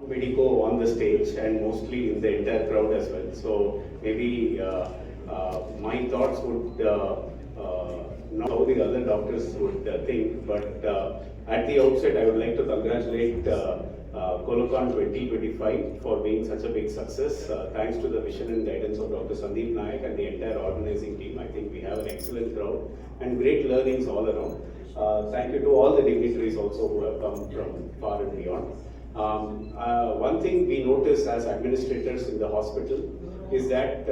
Medico on the stage and mostly in the entire crowd as well. So maybe my thoughts would not how the other doctors would think, but at the outset I would like to congratulate Colocon 2025 for being such a big success. Thanks to the vision and guidance of Dr. Sandeep Nayak and the entire organizing team, I think we have an excellent crowd and great learnings all around. Thank you to all the dignitaries also who have come from far and beyond. One thing we notice as administrators in the hospital is that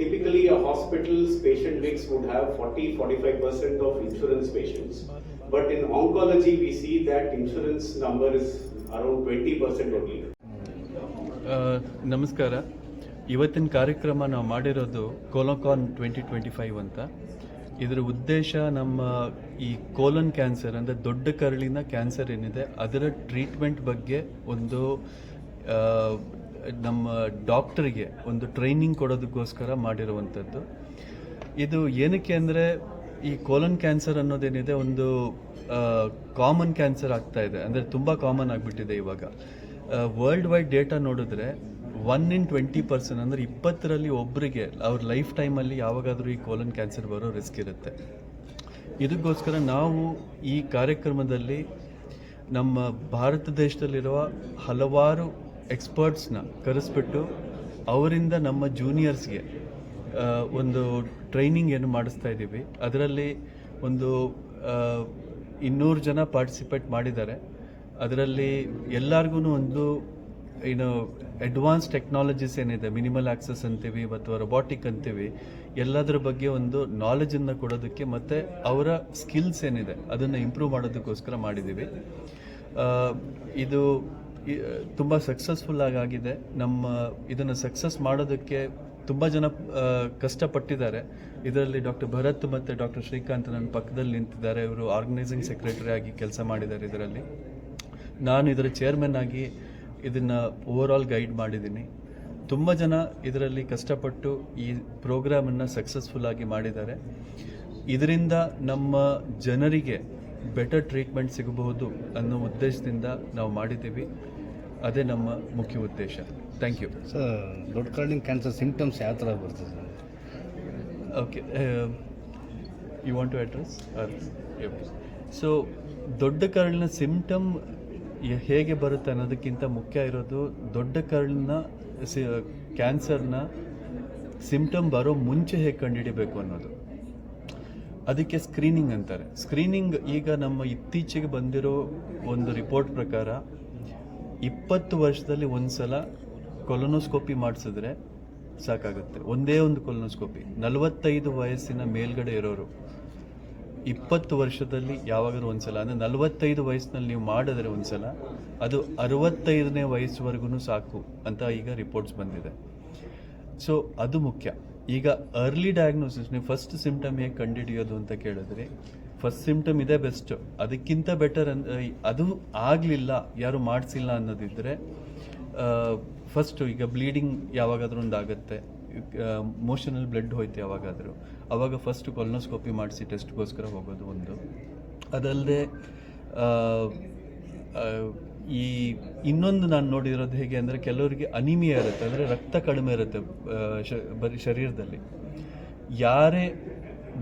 typically a hospital's patient mix would have 40-45% of insurance patients. But in oncology, we see that insurance number is around 20% only. ನಮಸ್ಕಾರ. ಇವತ್ತಿನ ಕಾರ್ಯಕ್ರಮ ನಾವು ಮಾಡಿರೋದು ಕೋಲೋಕಾನ್ 2025 ಅಂತ. ಇದರ ಉದ್ದೇಶ ನಮ್ಮ ಈ ಕೋಲನ್ ಕ್ಯಾನ್ಸರ್ ಅಂದರೆ ದೊಡ್ಡ ಕರಳಿನ ಕ್ಯಾನ್ಸರ್ ಏನಿದೆ ಅದರ ಟ್ರೀಟ್ಮೆಂಟ್ ಬಗ್ಗೆ ಒಂದು ನಮ್ಮ ಡಾಕ್ಟರಿಗೆ ಒಂದು ಟ್ರೈನಿಂಗ್ ಕೊಡೋದಕ್ಕೋಸ್ಕರ ಮಾಡಿರುವಂಥದ್ದು. ಇದು ಏನಕ್ಕೆ ಅಂದರೆ ಈ ಕೋಲನ್ ಕ್ಯಾನ್ಸರ್ ಅನ್ನೋದೇನಿದೆ ಒಂದು ಕಾಮನ್ ಕ್ಯಾನ್ಸರ್ ಆಗ್ತಾ ಇದೆ, ಅಂದರೆ ತುಂಬ ಕಾಮನ್ ಆಗಿಬಿಟ್ಟಿದೆ ಇವಾಗ. ವರ್ಲ್ಡ್ ವೈಡ್ ಡೇಟಾ ನೋಡಿದ್ರೆ 1 in 20% ಅಂದರೆ 20ರಲ್ಲಿ ಒಬ್ಬರಿಗೆ ಅವ್ರ ಲೈಫ್ ಟೈಮಲ್ಲಿ ಯಾವಾಗಾದರೂ ಈ ಕೋಲನ್ ಕ್ಯಾನ್ಸರ್ ಬರೋ ರಿಸ್ಕ್ ಇರುತ್ತೆ. ಇದಕ್ಕೋಸ್ಕರ ನಾವು ಈ ಕಾರ್ಯಕ್ರಮದಲ್ಲಿ ನಮ್ಮ ಭಾರತ ದೇಶದಲ್ಲಿರುವ ಹಲವಾರು ಎಕ್ಸ್ಪರ್ಟ್ಸ್ನ ಕರೆಸ್ಬಿಟ್ಟು ಅವರಿಂದ ನಮ್ಮ ಜೂನಿಯರ್ಸ್ಗೆ ಒಂದು ಟ್ರೈನಿಂಗ್ ಏನು ಮಾಡಿಸ್ತಾ ಇದ್ದೀವಿ. ಅದರಲ್ಲಿ ಒಂದು 200 ಜನ ಪಾರ್ಟಿಸಿಪೇಟ್ ಮಾಡಿದ್ದಾರೆ. ಅದರಲ್ಲಿ ಎಲ್ಲರಿಗೂ ಒಂದು ಅಡ್ವಾನ್ಸ್ ಟೆಕ್ನಾಲಜೀಸ್ ಏನಿದೆ, ಮಿನಿಮಲ್ ಆಕ್ಸೆಸ್ ಅಂತೀವಿ ಮತ್ತು ರೊಬಾಟಿಕ್ ಅಂತೀವಿ, ಎಲ್ಲದರ ಬಗ್ಗೆ ಒಂದು ನಾಲೆಜನ್ನು ಕೊಡೋದಕ್ಕೆ ಮತ್ತು ಅವರ ಸ್ಕಿಲ್ಸ್ ಏನಿದೆ ಅದನ್ನು ಇಂಪ್ರೂವ್ ಮಾಡೋದಕ್ಕೋಸ್ಕರ ಮಾಡಿದ್ದೀವಿ. ಇದು ತುಂಬ ಸಕ್ಸಸ್ಫುಲ್ ಆಗಿದೆ. ಇದನ್ನು ಸಕ್ಸಸ್ ಮಾಡೋದಕ್ಕೆ ತುಂಬ ಜನ ಕಷ್ಟಪಟ್ಟಿದ್ದಾರೆ. ಇದರಲ್ಲಿ ಡಾಕ್ಟರ್ ಭರತ್ ಮತ್ತು ಡಾಕ್ಟರ್ ಶ್ರೀಕಾಂತ್ ನನ್ನ ಪಕ್ಕದಲ್ಲಿ ನಿಂತಿದ್ದಾರೆ. ಇವರು ಆರ್ಗನೈಸಿಂಗ್ ಸೆಕ್ರೆಟರಿ ಆಗಿ ಕೆಲಸ ಮಾಡಿದ್ದಾರೆ. ಇದರಲ್ಲಿ ನಾನು ಇದರ ಚೇರ್ಮನ್ ಆಗಿ ಇದನ್ನು ಓವರಾಲ್ ಗೈಡ್ ಮಾಡಿದ್ದೀನಿ. ತುಂಬ ಜನ ಇದರಲ್ಲಿ ಕಷ್ಟಪಟ್ಟು ಈ ಪ್ರೋಗ್ರಾಮನ್ನು ಸಕ್ಸಸ್ಫುಲ್ ಆಗಿ ಮಾಡಿದ್ದಾರೆ. ಇದರಿಂದ ನಮ್ಮ ಜನರಿಗೆ ಬೆಟರ್ ಟ್ರೀಟ್ಮೆಂಟ್ ಸಿಗಬಹುದು ಅನ್ನೋ ಉದ್ದೇಶದಿಂದ ನಾವು ಮಾಡಿದ್ದೀವಿ. ಅದೇ ನಮ್ಮ ಮುಖ್ಯ ಉದ್ದೇಶ. Thank you sir. ದೊಡ್ಡ ಕರಳಿನ ಕ್ಯಾನ್ಸರ್ ಸಿಂಪ್ಟಮ್ಸ್ ಯಾವ ಥರ ಬರ್ತದೆ? Okay, you want to address? Okay. So ದೊಡ್ಡ ಕರಳಿನ ಸಿಂಪ್ಟಮ್ ಹೇಗೆ ಬರುತ್ತೆ ಅನ್ನೋದಕ್ಕಿಂತ ಮುಖ್ಯ ಇರೋದು ದೊಡ್ಡ ಕರಳಿನ ಕ್ಯಾನ್ಸರ್ನ ಸಿಂಪ್ಟಮ್ ಬರೋ ಮುಂಚೆ ಹೇಗೆ ಕಂಡುಹಿಡಿಬೇಕು ಅನ್ನೋದು. ಅದಕ್ಕೆ ಸ್ಕ್ರೀನಿಂಗ್ ಅಂತಾರೆ. ಸ್ಕ್ರೀನಿಂಗ್ ಈಗ ನಮ್ಮ ಇತ್ತೀಚೆಗೆ ಬಂದಿರೋ ಒಂದು ರಿಪೋರ್ಟ್ ಪ್ರಕಾರ 20 ವರ್ಷದಲ್ಲಿ ಒಂದು ಸಲ ಕೊಲೊನೋಸ್ಕೋಪಿ ಮಾಡಿಸಿದ್ರೆ ಸಾಕಾಗುತ್ತೆ. ಒಂದೇ ಒಂದು ಕೊಲೊನೋಸ್ಕೋಪಿ. 45 ವಯಸ್ಸಿನ ಮೇಲ್ಗಡೆ ಇರೋರು 20 ವರ್ಷದಲ್ಲಿ ಯಾವಾಗಾದ್ರೂ ಒಂದ್ಸಲ, ಅಂದರೆ 45 ವಯಸ್ಸಿನಲ್ಲಿ ನೀವು ಮಾಡಿದ್ರೆ ಒಂದ್ಸಲ, ಅದು 65ನೇ ವಯಸ್ಸುವರೆಗೂ ಸಾಕು ಅಂತ ಈಗ ರಿಪೋರ್ಟ್ಸ್ ಬಂದಿದೆ. ಸೊ ಅದು ಮುಖ್ಯ. ಈಗ ಅರ್ಲಿ ಡಯಾಗ್ನೋಸಿಸ್, ನೀವು ಫಸ್ಟ್ ಸಿಂಪ್ಟಮ್ ಹೇಗೆ ಕಂಡುಹಿಡಿಯೋದು ಅಂತ ಕೇಳಿದ್ರಿ. ಫಸ್ಟ್ ಸಿಂಪ್ಟಮ್ ಇದೆ ಬೆಸ್ಟ್. ಅದಕ್ಕಿಂತ ಬೆಟರ್ ಅದು ಆಗಲಿಲ್ಲ, ಯಾರು ಮಾಡಿಸಿಲ್ಲ ಅನ್ನೋದಿದ್ದರೆ ಫಸ್ಟು ಈಗ ಬ್ಲೀಡಿಂಗ್ ಯಾವಾಗಾದ್ರೂ ಒಂದು ಆಗುತ್ತೆ, ಮೋಷನಲ್ಲಿ ಬ್ಲಡ್ ಹೋಯ್ತು ಯಾವಾಗಾದರೂ, ಆವಾಗ ಫಸ್ಟ್ ಕೊಲೊನೋಸ್ಕೋಪಿ ಮಾಡಿಸಿ ಟೆಸ್ಟ್ಗೋಸ್ಕರ ಹೋಗೋದು ಒಂದು. ಅದಲ್ಲದೆ ಈ ಇನ್ನೊಂದು ನಾನು ನೋಡಿರೋದು ಹೇಗೆ ಅಂದರೆ ಕೆಲವರಿಗೆ ಅನಿಮಿಯಾ ಇರುತ್ತೆ, ಅಂದರೆ ರಕ್ತ ಕಡಿಮೆ ಇರುತ್ತೆ ಬರೀ ಶರೀರದಲ್ಲಿ. ಯಾರೇ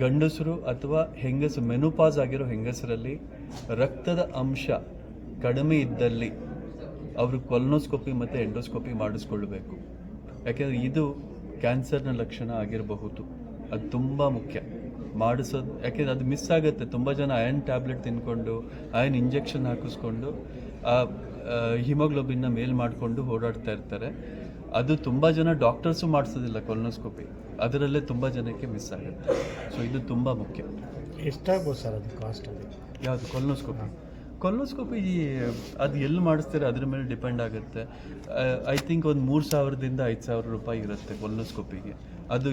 ಗಂಡಸರು ಅಥವಾ ಹೆಂಗಸರು, ಮೆನೋಪಾಸ್ ಆಗಿರೋ ಹೆಂಗಸರಲ್ಲಿ ರಕ್ತದ ಅಂಶ ಕಡಿಮೆ ಇದ್ದಲ್ಲಿ ಅವರು ಕೊಲೊನೋಸ್ಕೋಪಿ ಮತ್ತು ಎಂಡೋಸ್ಕೋಪಿ ಮಾಡಿಸ್ಕೊಳ್ಬೇಕು. ಯಾಕೆಂದರೆ ಇದು ಕ್ಯಾನ್ಸರ್ನ ಲಕ್ಷಣ ಆಗಿರಬಹುದು. ಅದು ತುಂಬ ಮುಖ್ಯ ಮಾಡಿಸೋದು. ಯಾಕೆಂದರೆ ಅದು ಮಿಸ್ ಆಗುತ್ತೆ. ತುಂಬ ಜನ ಅಯನ್ ಟ್ಯಾಬ್ಲೆಟ್ ತಿನ್ಕೊಂಡು, ಅಯನ್ ಇಂಜೆಕ್ಷನ್ ಹಾಕಿಸ್ಕೊಂಡು ಆ ಹಿಮೋಗ್ಲೋಬಿನ್ನ ಮೇಲ್ ಮಾಡಿಕೊಂಡು ಓಡಾಡ್ತಾ ಇರ್ತಾರೆ. ಅದು ತುಂಬ ಜನ ಡಾಕ್ಟರ್ಸು ಮಾಡಿಸೋದಿಲ್ಲ ಕೊಲೊನೋಸ್ಕೋಪಿ. ಅದರಲ್ಲೇ ತುಂಬ ಜನಕ್ಕೆ ಮಿಸ್ ಆಗುತ್ತೆ. ಸೊ ಇದು ತುಂಬ ಮುಖ್ಯ. ಎಷ್ಟಾಗ್ಬೋದು ಸರ್ ಅದು ಕಾಸ್ಟ್? ಅದು ಯಾವುದು ಕೊಲೊನೋಸ್ಕೋಪಿ ಅದು ಎಲ್ಲಿ ಮಾಡಿಸ್ತಾರೆ ಅದ್ರ ಮೇಲೆ ಡಿಪೆಂಡ್ ಆಗುತ್ತೆ. ಐ ಥಿಂಕ್ ಒಂದು 3,000 ದಿಂದ 5,000 ರೂಪಾಯಿ ಇರುತ್ತೆ ಕೊಲೊನೋಸ್ಕೋಪಿಗೆ. ಅದು